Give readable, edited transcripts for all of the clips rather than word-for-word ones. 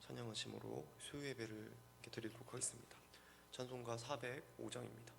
찬양하심으로 수요 예배를 드리도록 하겠습니다. 찬송가 405장입니다.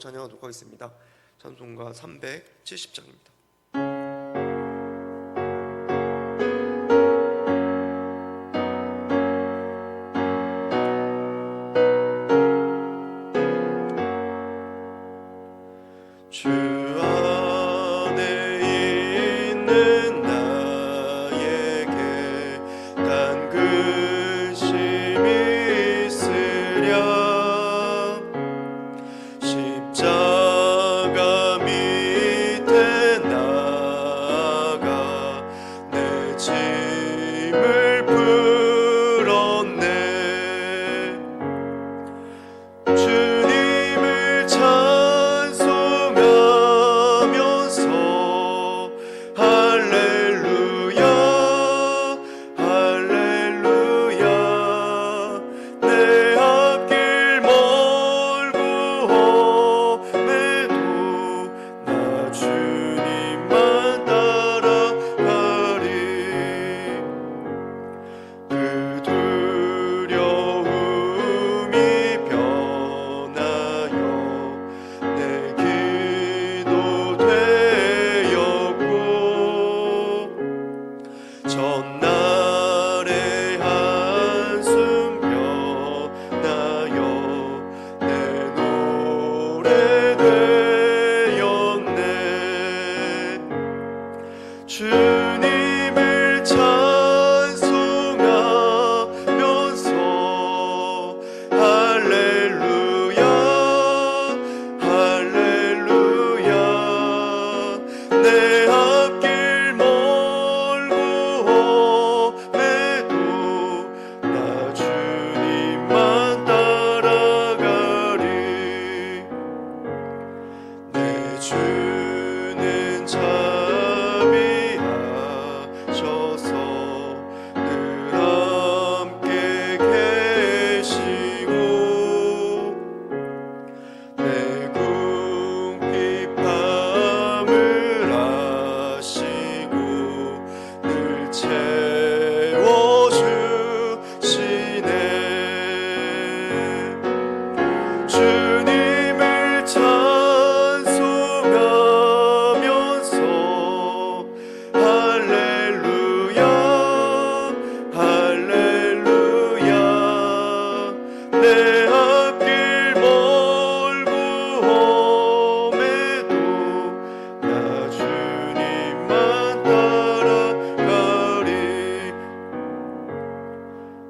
찬양하도록 하겠습니다. 찬송가 370장입니다. 주는 자비하셔서 늘 함께 계시고 내 궁핍함을 아시고 늘 채워주시네. 주님을 찬송하면서 할렐루야 할렐루야 내 앞길 멀고 험해도 나 주님만 따라가리.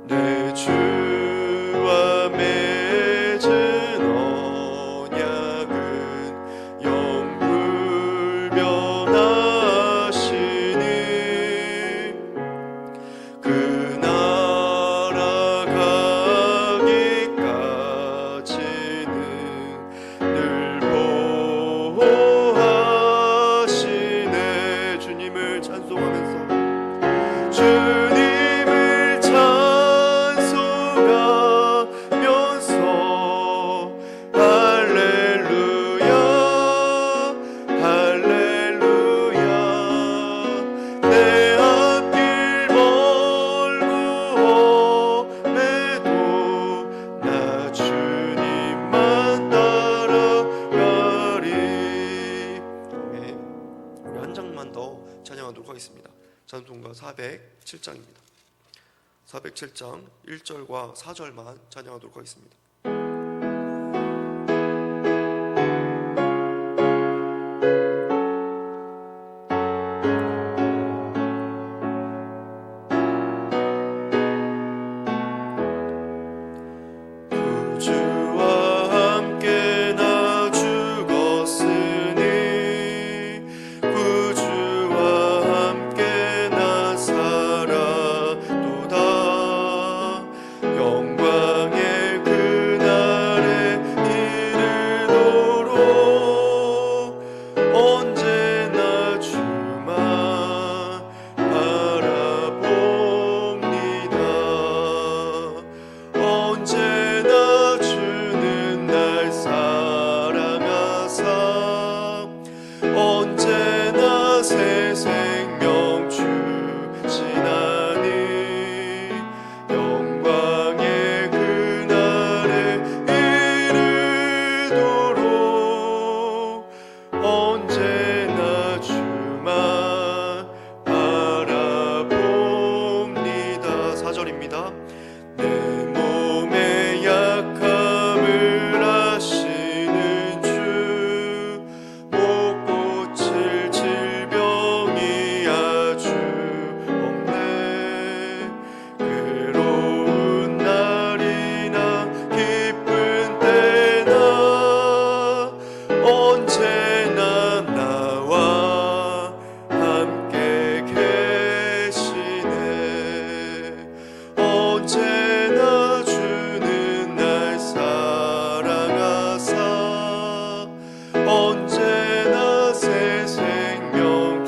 내 주와 맺은 언약은 영불변하시니 그 나라 가기까지는 늘 보호하시네. 주님을 찬송하면서 주님을 찬송하면서 할렐루야 할렐루야 내 앞길 멀고 험해도 나 주님만 따라가리. 아멘. 우리 한 장만 더 찬양하도록 하겠습니다. 찬송가 407장입니다. 407장 1절과 4절만 찬양하도록 하겠습니다. 구주와 함께 나 죽었으니 구주와 함께 나 살아도다. 영광의 그날에 이르도록 언제나 주만 바라봅니다. 언제나 주는 날 사랑하사 언제나 새 생명 주시나니 영광의 그날에 이르도록 언제나 주만 바라봅니다. 4절입니다. 내 몸의 약함을 아시는 주 못 고칠 질병이 아주 없네. 괴로운 날이나 기쁜 때나 언제나 나와 함께 계시네. 언제나 주는 날 사랑하사 언제나 새 생명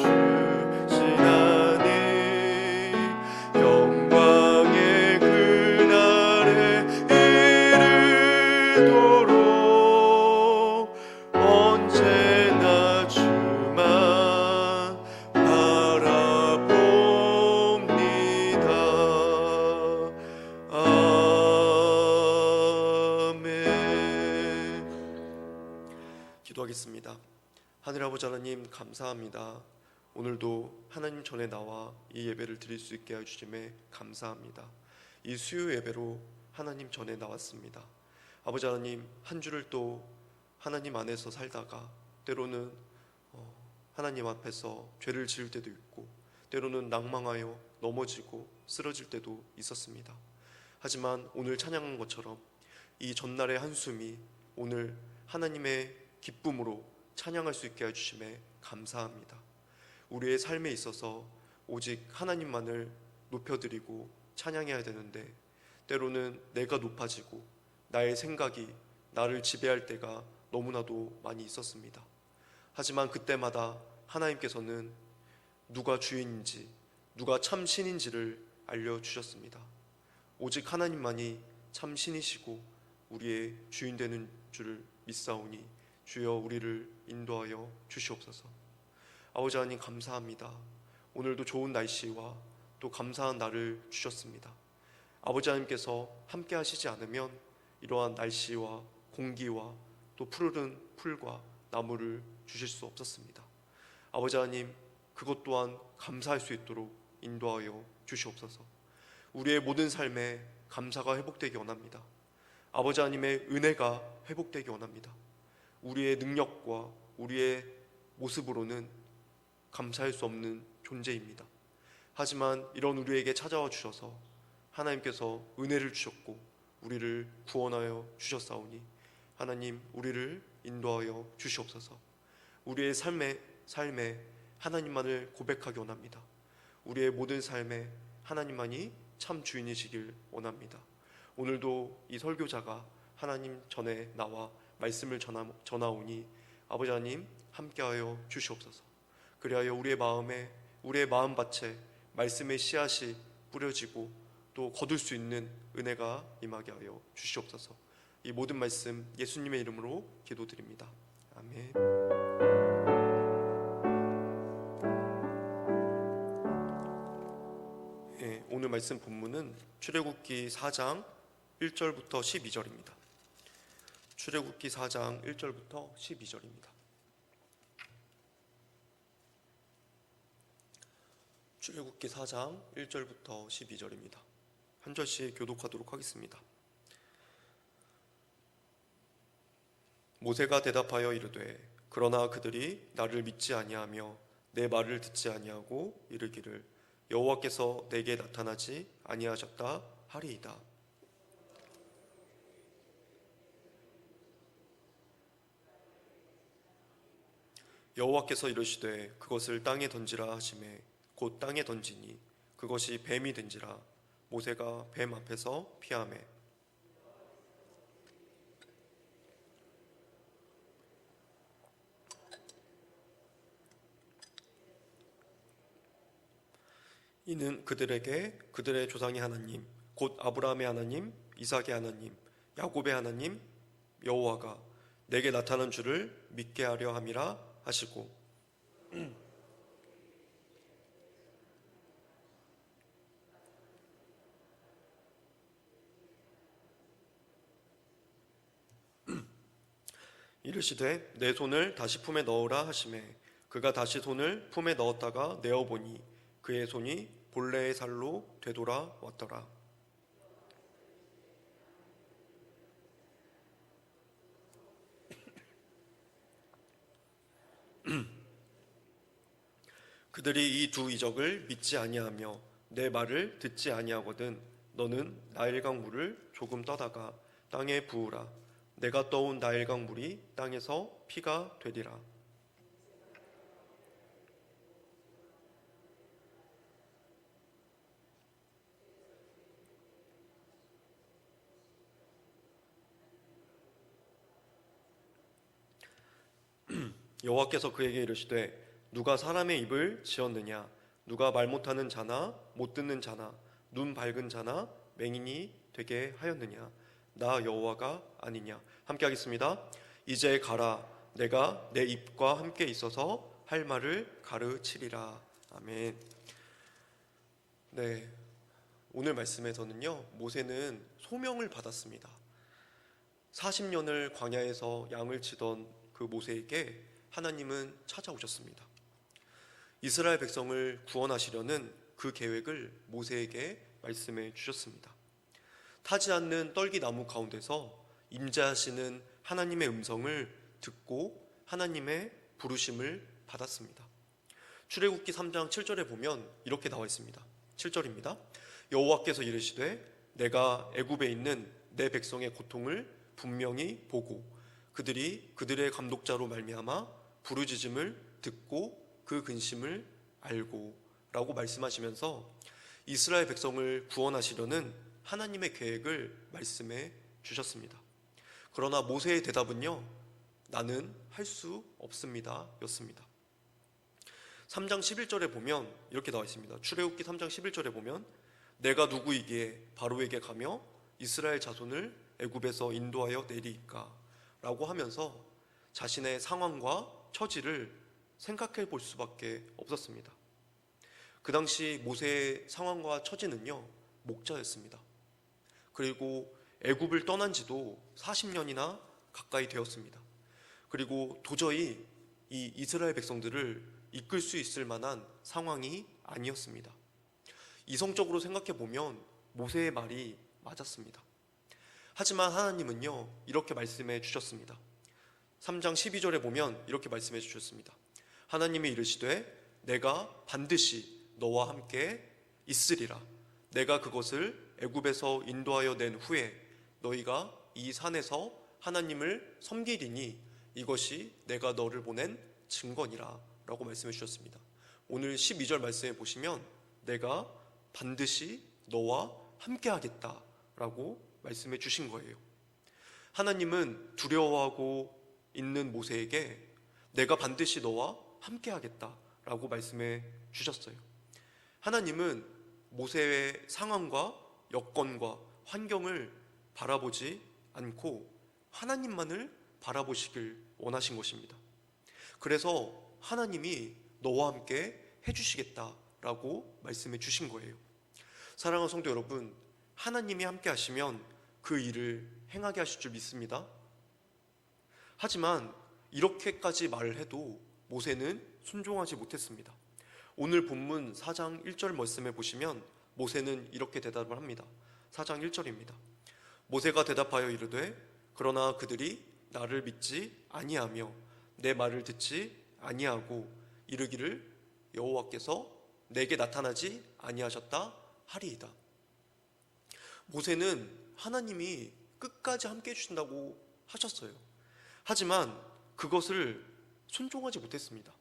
주시나니 영광의 그날에 이르도록 언제나 주만 바라봅니다. 아멘. 기도하겠습니다. 하늘 아버지 하나님 감사합니다. 오늘도 하나님 전에 나와 이 예배를 드릴 수 있게 해주심에 감사합니다. 이 수요 예배로 하나님 전에 나왔습니다. 아버지 하나님, 한 주를 또 하나님 안에서 살다가 때로는 하나님 앞에서 죄를 지을 때도 있고 때로는 낭망하여 넘어지고 쓰러질 때도 있었습니다. 하지만 오늘 찬양한 것처럼 이 전날의 한숨이 오늘 하나님의 기쁨으로 찬양할 수 있게 해주심에 감사합니다. 우리의 삶에 있어서 오직 하나님만을 높여드리고 찬양해야 되는데 때로는 내가 높아지고 나의 생각이 나를 지배할 때가 너무나도 많이 있었습니다. 하지만 그때마다 하나님께서는 누가 주인인지, 누가 참 신인지를 알려주셨습니다. 오직 하나님만이 참 신이시고 우리의 주인 되는 줄을 믿사오니 주여 우리를 인도하여 주시옵소서. 아버지 하나님 감사합니다. 오늘도 좋은 날씨와 또 감사한 날을 주셨습니다. 아버지 하나님께서 함께 하시지 않으면 이러한 날씨와 공기와 또 푸르른 풀과 나무를 주실 수 없었습니다. 아버지 하나님, 그것 또한 감사할 수 있도록 인도하여 주시옵소서. 우리의 모든 삶에 감사가 회복되기 원합니다. 아버지 하나님의 은혜가 회복되기 원합니다. 우리의 능력과 우리의 모습으로는 감사할 수 없는 존재입니다. 하지만 이런 우리에게 찾아와 주셔서 하나님께서 은혜를 주셨고 우리를 구원하여 주셨사오니 하나님 우리를 인도하여 주시옵소서. 우리의 삶에 하나님만을 고백하기 원합니다. 우리의 모든 삶에 하나님만이 참 주인이시길 원합니다. 오늘도 이 설교자가 하나님 전에 나와 말씀을 전하오니 아버지 하나님 함께하여 주시옵소서. 그리하여 우리의 마음밭에 말씀의 씨앗이 뿌려지고 또 거둘 수 있는 은혜가 임하게 하여 주시옵소서. 이 모든 말씀 예수님의 이름으로 기도드립니다. 아멘. 오늘 말씀 본문은 출애굽기 4장 1절부터 12절입니다. 출애굽기 4장 1절부터 12절입니다. 출애굽기 4장 1절부터 12절입니다. 한 절씩 교독하도록 하겠습니다. 모세가 대답하여 이르되 그러나 그들이 나를 믿지 아니하며 내 말을 듣지 아니하고 이르기를 여호와께서 내게 나타나지 아니하셨다 하리이다. 여호와께서 이르시되 그것을 땅에 던지라 하시매 곧 땅에 던지니 그것이 뱀이 된지라 모세가 뱀 앞에서 피하매 이는 그들에게 그들의 조상의 하나님 곧 아브라함의 하나님 이삭의 하나님 야곱의 하나님 여호와가 내게 나타난 줄을 믿게 하려 함이라 하시고 이르시되 내 손을 다시 품에 넣으라 하시매 그가 다시 손을 품에 넣었다가 내어보니 그의 손이 본래의 살로 되돌아왔더라. 그들이 이 두 이적을 믿지 아니하며 내 말을 듣지 아니하거든 너는 나일강 물을 조금 떠다가 땅에 부으라. 내가 떠온 나일강 물이 땅에서 피가 되리라. 여호와께서 그에게 이르시되 누가 사람의 입을 지었느냐 누가 말 못하는 자나 못 듣는 자나 눈 밝은 자나 맹인이 되게 하였느냐 나 여호와가 아니냐. 함께 하겠습니다. 이제 가라 내가 내 입과 함께 있어서 할 말을 가르치리라. 아멘. 네, 오늘 말씀에서는요 모세는 소명을 받았습니다. 40년을 광야에서 양을 치던 그 모세에게 하나님은 찾아오셨습니다. 이스라엘 백성을 구원하시려는 그 계획을 모세에게 말씀해 주셨습니다. 타지 않는 떨기나무 가운데서 임재하시는 하나님의 음성을 듣고 하나님의 부르심을 받았습니다. 출애굽기 3장 7절에 보면 이렇게 나와 있습니다. 7절입니다. 여호와께서 이르시되 내가 애굽에 있는 내 백성의 고통을 분명히 보고 그들이 그들의 감독자로 말미암아 부르짖음을 듣고 그 근심을 알고 라고 말씀하시면서 이스라엘 백성을 구원하시려는 하나님의 계획을 말씀해 주셨습니다. 그러나 모세의 대답은요 나는 할 수 없습니다 였습니다. 3장 11절에 보면 이렇게 나와 있습니다. 출애굽기 3장 11절에 보면 내가 누구이기에 바로에게 가며 이스라엘 자손을 애굽에서 인도하여 내리이까 라고 하면서 자신의 상황과 처지를 생각해 볼 수밖에 없었습니다. 그 당시 모세의 상황과 처지는요, 목자였습니다. 그리고 애굽을 떠난 지도 40년이나 가까이 되었습니다. 그리고 도저히 이 이스라엘 백성들을 이끌 수 있을 만한 상황이 아니었습니다. 이성적으로 생각해 보면 모세의 말이 맞았습니다. 하지만 하나님은요, 이렇게 말씀해 주셨습니다. 3장 12절에 보면 이렇게 말씀해 주셨습니다. 하나님이 이르시되 내가 반드시 너와 함께 있으리라. 내가 그것을 애굽에서 인도하여 낸 후에 너희가 이 산에서 하나님을 섬기리니 이것이 내가 너를 보낸 증거니라 라고 말씀해 주셨습니다. 오늘 12절 말씀에 보시면 내가 반드시 너와 함께 하겠다 라고 말씀해 주신 거예요. 하나님은 두려워하고 있는 모세에게 내가 반드시 너와 함께 하겠다 라고 말씀해 주셨어요. 하나님은 모세의 상황과 여건과 환경을 바라보지 않고 하나님만을 바라보시길 원하신 것입니다. 그래서 하나님이 너와 함께 해주시겠다라고 말씀해 주신 거예요. 사랑하는 성도 여러분, 하나님이 함께 하시면 그 일을 행하게 하실 줄 믿습니다. 하지만 이렇게까지 말을 해도 모세는 순종하지 못했습니다. 오늘 본문 4장 1절 말씀에 보시면 모세는 이렇게 대답을 합니다. 4장 1절입니다. 모세가 대답하여 이르되 그러나 그들이 나를 믿지 아니하며 내 말을 듣지 아니하고 이르기를 여호와께서 내게 나타나지 아니하셨다 하리이다. 모세는 하나님이 끝까지 함께 해주신다고 하셨어요. 하지만 그것을 순종하지 못했습니다.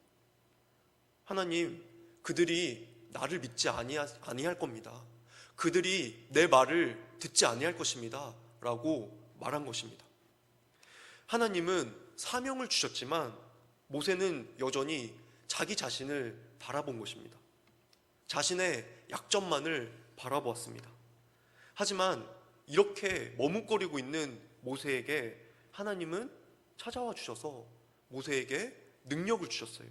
하나님, 그들이 나를 믿지 아니할 겁니다. 그들이 내 말을 듣지 아니할 것입니다 라고 말한 것입니다. 하나님은 사명을 주셨지만 모세는 여전히 자기 자신을 바라본 것입니다. 자신의 약점만을 바라보았습니다. 하지만 이렇게 머뭇거리고 있는 모세에게 하나님은 찾아와 주셔서 모세에게 능력을 주셨어요.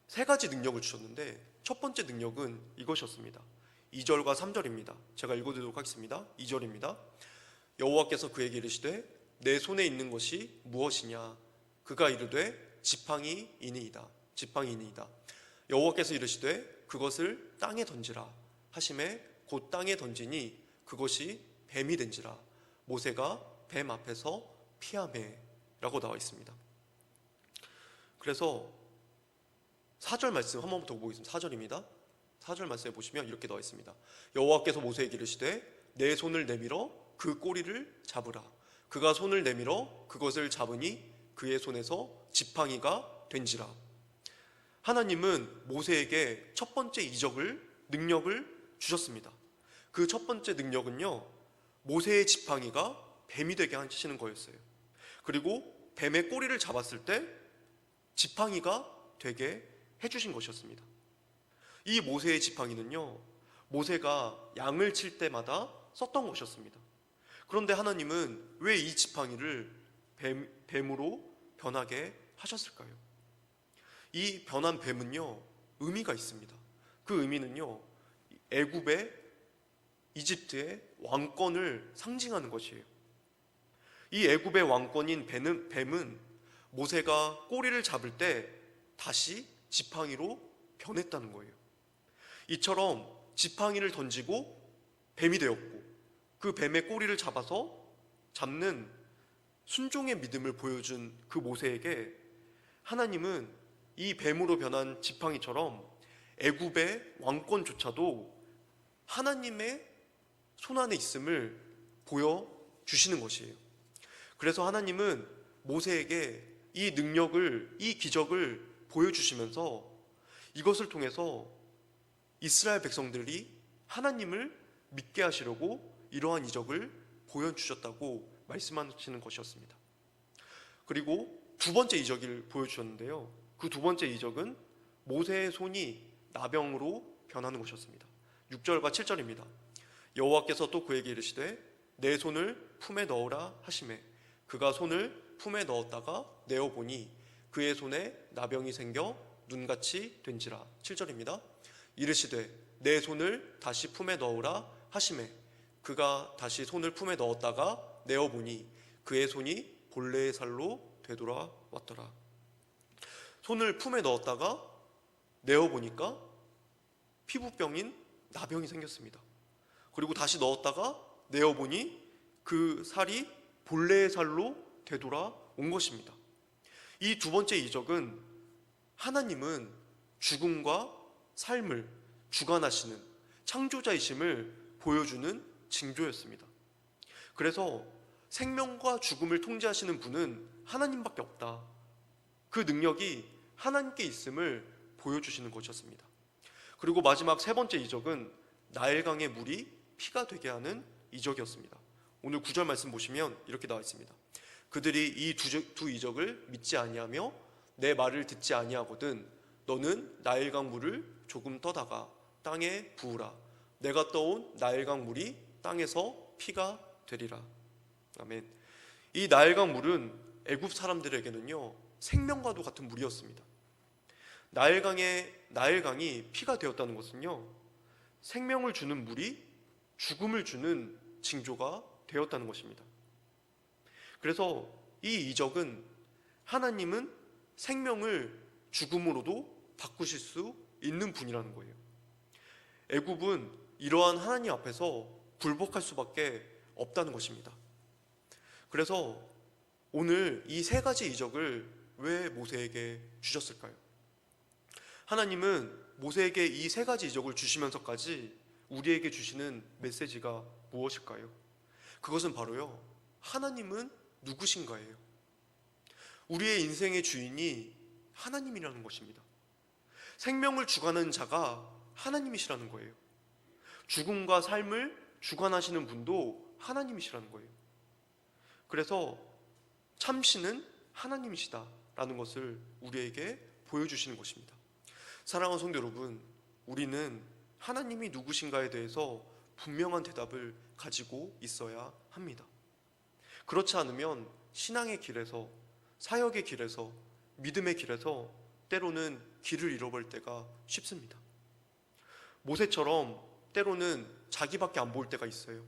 3가지 능력을 주셨는데 첫 번째 능력은 이것이었습니다. 2절과 3절입니다. 제가 읽어드리도록 하겠습니다. 2절입니다. 여호와께서 그에게 이르시되 내 손에 있는 것이 무엇이냐? 그가 이르되 지팡이이니이다. 지팡이이니이다. 여호와께서 이르시되 그것을 땅에 던지라 하심에 곧 땅에 던지니 그것이 뱀이 된지라. 모세가 뱀 앞에서 피하매 라고 나와 있습니다. 그래서 4절 말씀 한 번 더 보겠습니다. 4절입니다. 4절 말씀에 보시면 이렇게 나와 있습니다. 여호와께서 모세에게 이르시되 내 손을 내밀어 그 꼬리를 잡으라. 그가 손을 내밀어 그것을 잡으니 그의 손에서 지팡이가 된지라. 하나님은 모세에게 첫 번째 능력을 주셨습니다. 그 첫 번째 능력은요, 모세의 지팡이가 뱀이 되게 하시는 거였어요. 그리고 뱀의 꼬리를 잡았을 때 지팡이가 되게 해주신 것이었습니다. 이 모세의 지팡이는요, 모세가 양을 칠 때마다 썼던 것이었습니다. 그런데 하나님은 왜 이 지팡이를 뱀으로 변하게 하셨을까요? 이 변한 뱀은요, 의미가 있습니다. 그 의미는요, 이집트의 왕권을 상징하는 것이에요. 이 애굽의 왕권인 뱀은 모세가 꼬리를 잡을 때 다시 지팡이로 변했다는 거예요. 이처럼 지팡이를 던지고 뱀이 되었고 그 뱀의 꼬리를 잡는 순종의 믿음을 보여준 그 모세에게 하나님은 이 뱀으로 변한 지팡이처럼 애굽의 왕권조차도 하나님의 손안에 있음을 보여주시는 것이에요. 그래서 하나님은 모세에게 이 능력을, 이 기적을 보여주시면서 이것을 통해서 이스라엘 백성들이 하나님을 믿게 하시려고 이러한 이적을 보여주셨다고 말씀하시는 것이었습니다. 그리고 두 번째 이적을 보여주셨는데요. 그 두 번째 이적은 모세의 손이 나병으로 변하는 것이었습니다. 6절과 7절입니다. 여호와께서 또 그에게 이르시되 내 손을 품에 넣으라 하시매 그가 손을 품에 넣었다가 내어보니 그의 손에 나병이 생겨 눈같이 된지라. 7절입니다. 이르시되 내 손을 다시 품에 넣으라 하시매 그가 다시 손을 품에 넣었다가 내어보니 그의 손이 본래의 살로 되돌아왔더라. 손을 품에 넣었다가 내어보니까 피부병인 나병이 생겼습니다. 그리고 다시 넣었다가 내어보니 그 살이 본래의 살로 되돌아온 것입니다. 이 두 번째 이적은 하나님은 죽음과 삶을 주관하시는 창조자이심을 보여주는 징조였습니다. 그래서 생명과 죽음을 통제하시는 분은 하나님밖에 없다. 그 능력이 하나님께 있음을 보여주시는 것이었습니다. 그리고 마지막 세 번째 이적은 나일강의 물이 피가 되게 하는 이적이었습니다. 오늘 9절 말씀 보시면 이렇게 나와 있습니다. 그들이 이 두 이적을 믿지 아니하며 내 말을 듣지 아니하거든 너는 나일강 물을 조금 떠다가 땅에 부으라. 내가 떠온 나일강 물이 땅에서 피가 되리라. 아멘. 이 나일강 물은 애굽 사람들에게는요 생명과도 같은 물이었습니다. 나일강이 피가 되었다는 것은요 생명을 주는 물이 죽음을 주는 징조가 되었다는 것입니다. 그래서 이 이적은 하나님은 생명을 죽음으로도 바꾸실 수 있는 분이라는 거예요. 애굽은 이러한 하나님 앞에서 굴복할 수밖에 없다는 것입니다. 그래서 오늘 이 세 가지 이적을 왜 모세에게 주셨을까요? 하나님은 모세에게 이 세 가지 이적을 주시면서까지 우리에게 주시는 메시지가 무엇일까요? 그것은 바로요, 하나님은 누구신가예요. 우리의 인생의 주인이 하나님이라는 것입니다. 생명을 주관하는 자가 하나님이시라는 거예요. 죽음과 삶을 주관하시는 분도 하나님이시라는 거예요. 그래서 참신은 하나님이시다라는 것을 우리에게 보여주시는 것입니다. 사랑하는 성도 여러분, 우리는 하나님이 누구신가에 대해서 분명한 대답을 가지고 있어야 합니다. 그렇지 않으면 신앙의 길에서, 사역의 길에서, 믿음의 길에서 때로는 길을 잃어버릴 때가 쉽습니다. 모세처럼 때로는 자기밖에 안 보일 때가 있어요.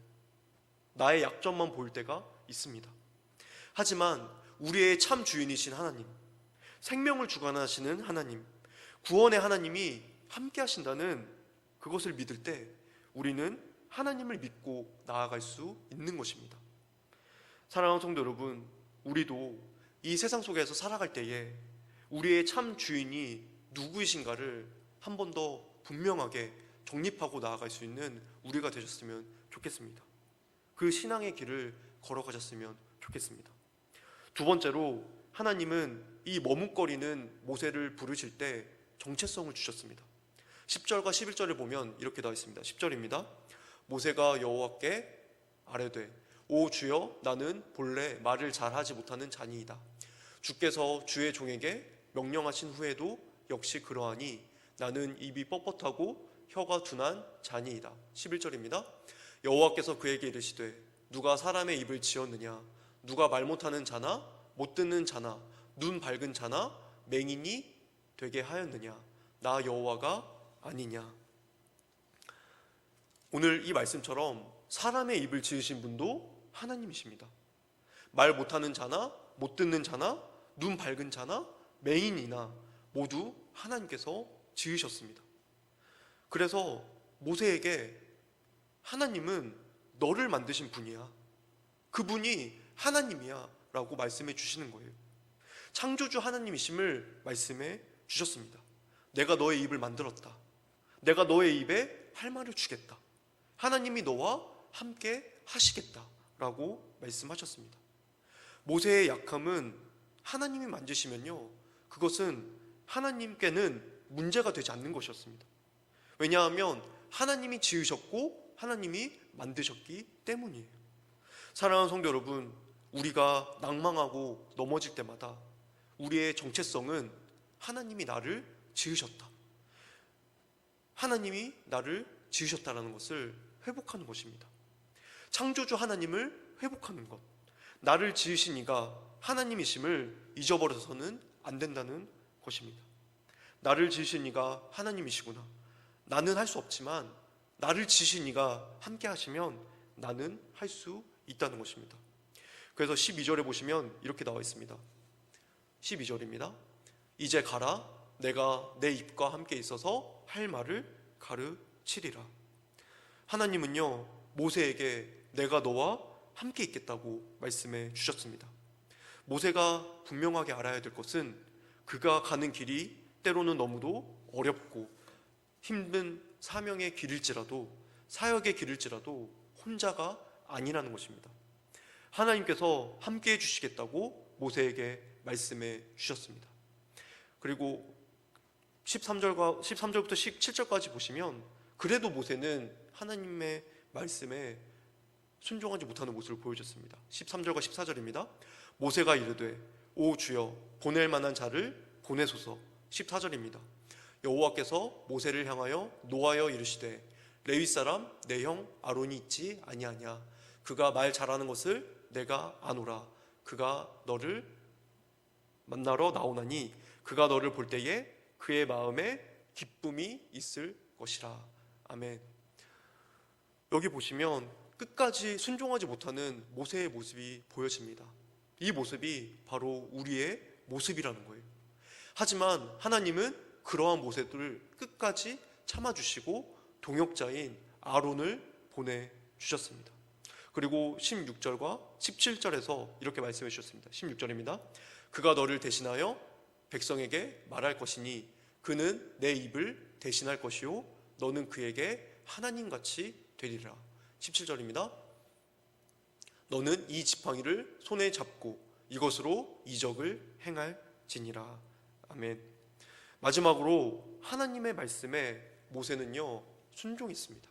나의 약점만 보일 때가 있습니다. 하지만 우리의 참 주인이신 하나님, 생명을 주관하시는 하나님, 구원의 하나님이 함께 하신다는 그것을 믿을 때 우리는 하나님을 믿고 나아갈 수 있는 것입니다. 사랑하는 성도 여러분, 우리도 이 세상 속에서 살아갈 때에 우리의 참 주인이 누구이신가를 한 번 더 분명하게 정립하고 나아갈 수 있는 우리가 되셨으면 좋겠습니다. 그 신앙의 길을 걸어가셨으면 좋겠습니다. 두 번째로, 하나님은 이 머뭇거리는 모세를 부르실 때 정체성을 주셨습니다. 10절과 11절을 보면 이렇게 나와 있습니다. 10절입니다. 모세가 여호와께 아뢰되 오 주여, 나는 본래 말을 잘하지 못하는 자니이다. 주께서 주의 종에게 명령하신 후에도 역시 그러하니 나는 입이 뻣뻣하고 혀가 둔한 자니이다. 11절입니다. 여호와께서 그에게 이르시되 누가 사람의 입을 지었느냐? 누가 말 못하는 자나 못 듣는 자나 눈 밝은 자나 맹인이 되게 하였느냐? 나 여호와가 아니냐? 오늘 이 말씀처럼 사람의 입을 지으신 분도 하나님이십니다. 말 못하는 자나 못 듣는 자나 눈 밝은 자나 맹인이나 모두 하나님께서 지으셨습니다. 그래서 모세에게 하나님은 너를 만드신 분이야, 그분이 하나님이야 라고 말씀해 주시는 거예요. 창조주 하나님이심을 말씀해 주셨습니다. 내가 너의 입을 만들었다. 내가 너의 입에 할 말을 주겠다. 하나님이 너와 함께 하시겠다 라고 말씀하셨습니다. 모세의 약함은 하나님이 만지시면요, 그것은 하나님께는 문제가 되지 않는 것이었습니다. 왜냐하면 하나님이 지으셨고 하나님이 만드셨기 때문이에요. 사랑하는 성도 여러분, 우리가 낭망하고 넘어질 때마다 우리의 정체성은 하나님이 나를 지으셨다. 하나님이 나를 지으셨다라는 것을 회복하는 것입니다. 창조주 하나님을 회복하는 것. 나를 지으신 이가 하나님이심을 잊어버려서는 안 된다는 것입니다. 나를 지으신 이가 하나님이시구나. 나는 할 수 없지만 나를 지으신 이가 함께 하시면 나는 할 수 있다는 것입니다. 그래서 12절에 보시면 이렇게 나와 있습니다. 12절입니다. 이제 가라. 내가 내 입과 함께 있어서 할 말을 가르치리라. 하나님은요, 모세에게 내가 너와 함께 있겠다고 말씀해 주셨습니다. 모세가 분명하게 알아야 될 것은 그가 가는 길이 때로는 너무도 어렵고 힘든 사명의 길일지라도, 사역의 길일지라도 혼자가 아니라는 것입니다. 하나님께서 함께 해주시겠다고 모세에게 말씀해 주셨습니다. 그리고 13절부터 17절까지 보시면 그래도 모세는 하나님의 말씀에 순종하지 못하는 모습을 보여줬습니다. 13절과 14절입니다. 모세가 이르되 오 주여 보낼 만한 자를 보내소서. 14절입니다. 여호와께서 모세를 향하여 노하여 이르시되 레위 사람 내 형 아론이 있지 아니하냐. 그가 말 잘하는 것을 내가 아노라. 그가 너를 만나러 나오나니 그가 너를 볼 때에 그의 마음에 기쁨이 있을 것이라. 아멘. 여기 보시면 끝까지 순종하지 못하는 모세의 모습이 보여집니다. 이 모습이 바로 우리의 모습이라는 거예요. 하지만 하나님은 그러한 모세들을 끝까지 참아주시고 동역자인 아론을 보내주셨습니다. 그리고 16절과 17절에서 이렇게 말씀해 주셨습니다. 16절입니다. 그가 너를 대신하여 백성에게 말할 것이니 그는 내 입을 대신할 것이요 너는 그에게 하나님같이 되리라. 17절입니다. 너는 이 지팡이를 손에 잡고 이것으로 이적을 행할지니라. 아멘. 마지막으로 하나님의 말씀에 모세는요 순종했습니다.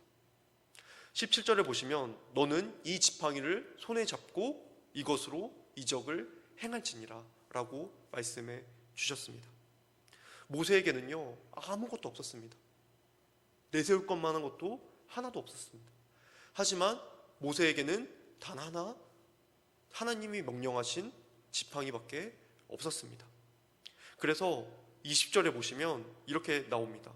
17절에 보시면 너는 이 지팡이를 손에 잡고 이것으로 이적을 행할지니라 라고 말씀해 주셨습니다. 모세에게는요 아무것도 없었습니다. 내세울 것만한 것도 하나도 없었습니다. 하지만 모세에게는 단 하나 하나님이 명령하신 지팡이밖에 없었습니다. 그래서 20절에 보시면 이렇게 나옵니다.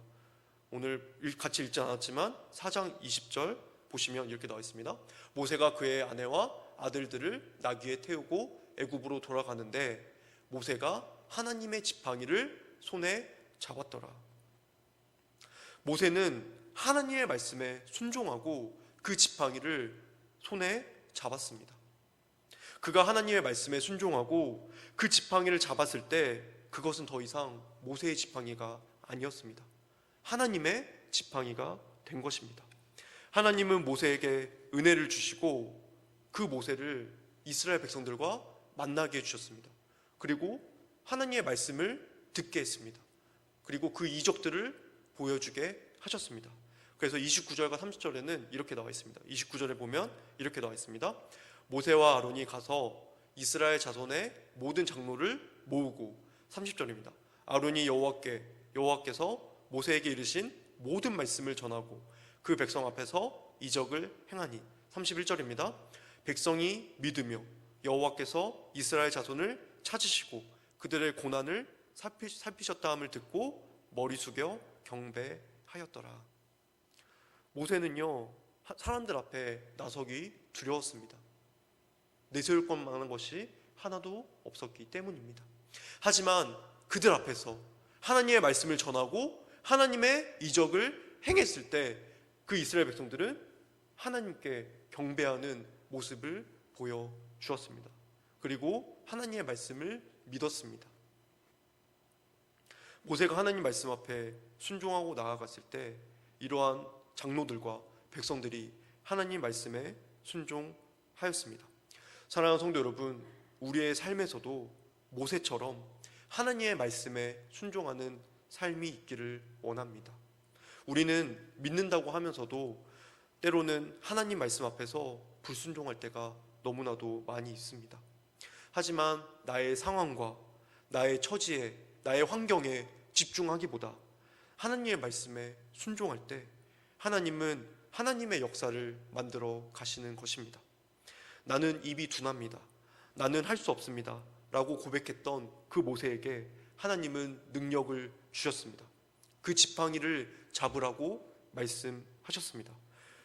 오늘 같이 읽지 않았지만 4장 20절 보시면 이렇게 나와 있습니다. 모세가 그의 아내와 아들들을 나귀에 태우고 애굽으로 돌아가는데 모세가 하나님의 지팡이를 손에 잡았더라. 모세는 하나님의 말씀에 순종하고 그 지팡이를 손에 잡았습니다. 그가 하나님의 말씀에 순종하고 그 지팡이를 잡았을 때 그것은 더 이상 모세의 지팡이가 아니었습니다. 하나님의 지팡이가 된 것입니다. 하나님은 모세에게 은혜를 주시고 그 모세를 이스라엘 백성들과 만나게 해주셨습니다. 그리고 하나님의 말씀을 듣게 했습니다. 그리고 그 이적들을 보여주게 하셨습니다. 그래서 29절과 30절에는 이렇게 나와 있습니다. 29절에 보면 이렇게 나와 있습니다. 모세와 아론이 가서 이스라엘 자손의 모든 장로를 모으고 30절입니다. 아론이 여호와께서 모세에게 이르신 모든 말씀을 전하고 그 백성 앞에서 이적을 행하니 31절입니다. 백성이 믿으며 여호와께서 이스라엘 자손을 찾으시고 그들의 고난을 살피셨다 함을 듣고 머리 숙여 경배하였더라. 모세는요 사람들 앞에 나서기 두려웠습니다. 내세울 것만한 것이 하나도 없었기 때문입니다. 하지만 그들 앞에서 하나님의 말씀을 전하고 하나님의 이적을 행했을 때 그 이스라엘 백성들은 하나님께 경배하는 모습을 보여주었습니다. 그리고 하나님의 말씀을 믿었습니다. 모세가 하나님 말씀 앞에 순종하고 나아갔을 때 이러한 장로들과 백성들이 하나님 말씀에 순종하였습니다. 사랑하는 성도 여러분, 우리의 삶에서도 모세처럼 하나님의 말씀에 순종하는 삶이 있기를 원합니다. 우리는 믿는다고 하면서도 때로는 하나님 말씀 앞에서 불순종할 때가 너무나도 많이 있습니다. 하지만 나의 상황과 나의 처지에, 나의 환경에 집중하기보다 하나님의 말씀에 순종할 때 하나님은 하나님의 역사를 만들어 가시는 것입니다. 나는 입이 둔합니다. 나는 할 수 없습니다. 라고 고백했던 그 모세에게 하나님은 능력을 주셨습니다. 그 지팡이를 잡으라고 말씀하셨습니다.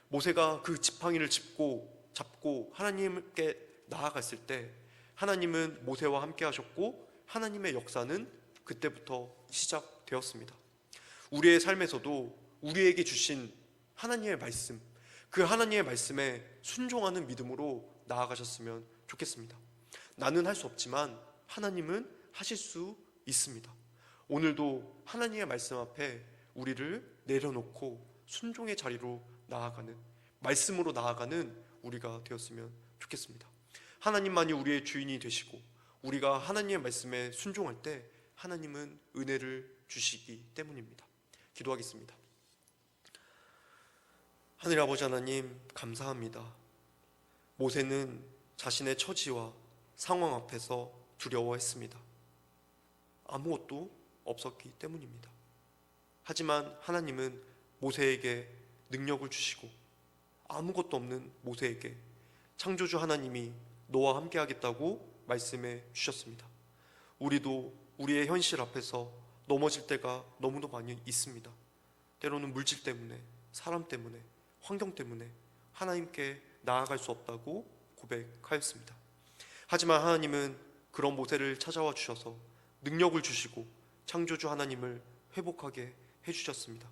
모세가 그 지팡이를 잡고 하나님께 나아갔을 때 하나님은 모세와 함께 하셨고 하나님의 역사는 그때부터 시작되었습니다. 우리의 삶에서도 우리에게 주신 하나님의 말씀, 그 하나님의 말씀에 순종하는 믿음으로 나아가셨으면 좋겠습니다. 나는 할 수 없지만 하나님은 하실 수 있습니다. 오늘도 하나님의 말씀 앞에 우리를 내려놓고 순종의 자리로 나아가는, 말씀으로 나아가는 우리가 되었으면 좋겠습니다. 하나님만이 우리의 주인이 되시고 우리가 하나님의 말씀에 순종할 때 하나님은 은혜를 주시기 때문입니다. 기도하겠습니다. 하늘 아버지 하나님, 감사합니다. 모세는 자신의 처지와 상황 앞에서 두려워했습니다. 아무것도 없었기 때문입니다. 하지만 하나님은 모세에게 능력을 주시고 아무것도 없는 모세에게 창조주 하나님이 너와 함께 하겠다고 말씀해 주셨습니다. 우리도 우리의 현실 앞에서 넘어질 때가 너무도 많이 있습니다. 때로는 물질 때문에, 사람 때문에, 환경 때문에 하나님께 나아갈 수 없다고 고백하였습니다. 하지만 하나님은 그런 모세를 찾아와 주셔서 능력을 주시고 창조주 하나님을 회복하게 해주셨습니다.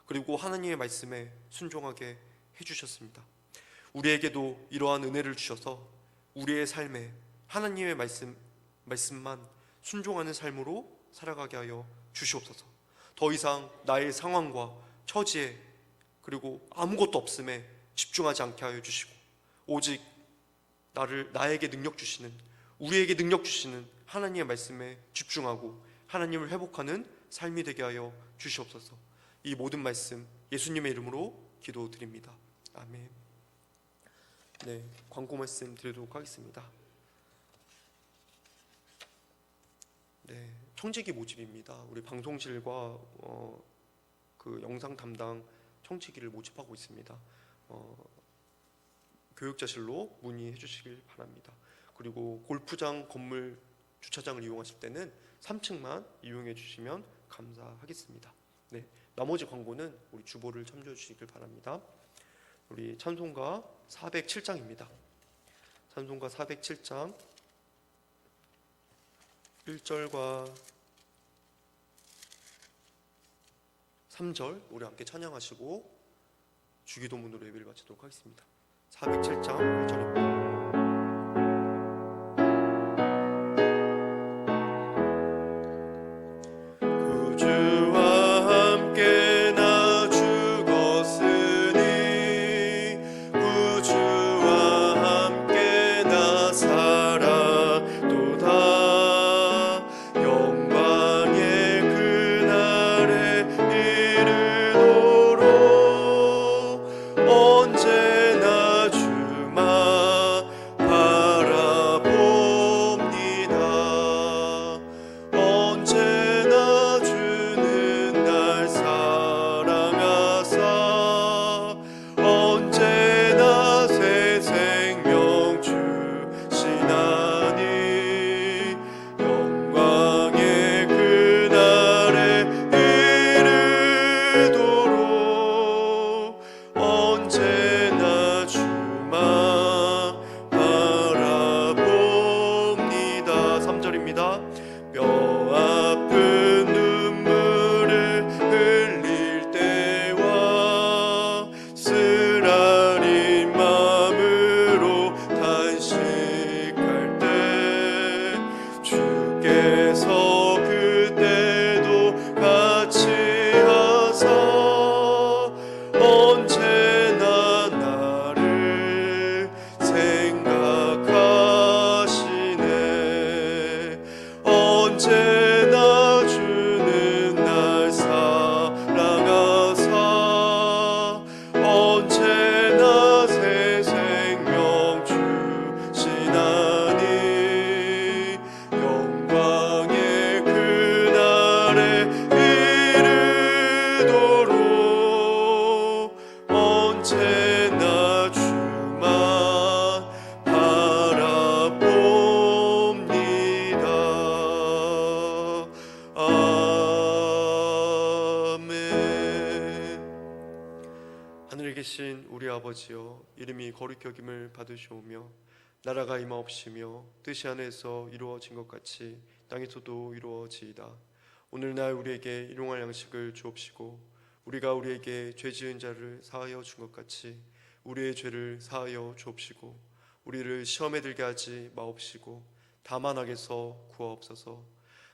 그리고 하나님의 말씀에 순종하게 해주셨습니다. 우리에게도 이러한 은혜를 주셔서 우리의 삶에 하나님의 말씀만 순종하는 삶으로 살아가게 하여 주시옵소서. 더 이상 나의 상황과 처지에 그리고 아무것도 없음에 집중하지 않게 하여 주시고 오직 나에게 능력 주시는, 우리에게 능력 주시는 하나님의 말씀에 집중하고 하나님을 회복하는 삶이 되게 하여 주시옵소서. 이 모든 말씀 예수님의 이름으로 기도드립니다. 아멘. 네, 광고 말씀 드리도록 하겠습니다. 네, 청지기 모집입니다. 우리 방송실과 그 영상 담당 청지기를 모집하고 있습니다. 교육자실로 문의해 주시길 바랍니다. 그리고 골프장 건물 주차장을 이용하실 때는 3층만 이용해 주시면 감사하겠습니다. 네, 나머지 광고는 우리 주보를 참조해 주시길 바랍니다. 우리 찬송가 407장입니다. 찬송가 407장 1절과 3절 우리 함께 찬양하시고 주기도문으로 예배를 마치도록 하겠습니다. 407장 1절입니다. 언제나 주만 날에 이르도록 언제나 주만 바라봅니다. 아멘. 하늘에 계신 우리 아버지여, 이름이 거룩히 여김을 받으시오며 나라가 임하옵시며 뜻이 하늘에서 이루어진 것 같이 땅에서도 이루어지이다. 오늘날 우리에게 일용할 양식을 주옵시고 우리가 우리에게 죄 지은 자를 사하여 준 것 같이 우리의 죄를 사하여 주옵시고 우리를 시험에 들게 하지 마옵시고 다만 악에서 구하옵소서.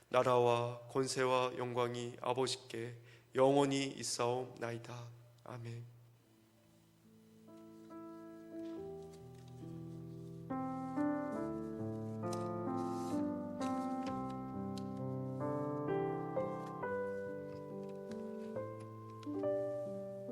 나라와 권세와 영광이 아버지께 영원히 있사옵나이다. 아멘.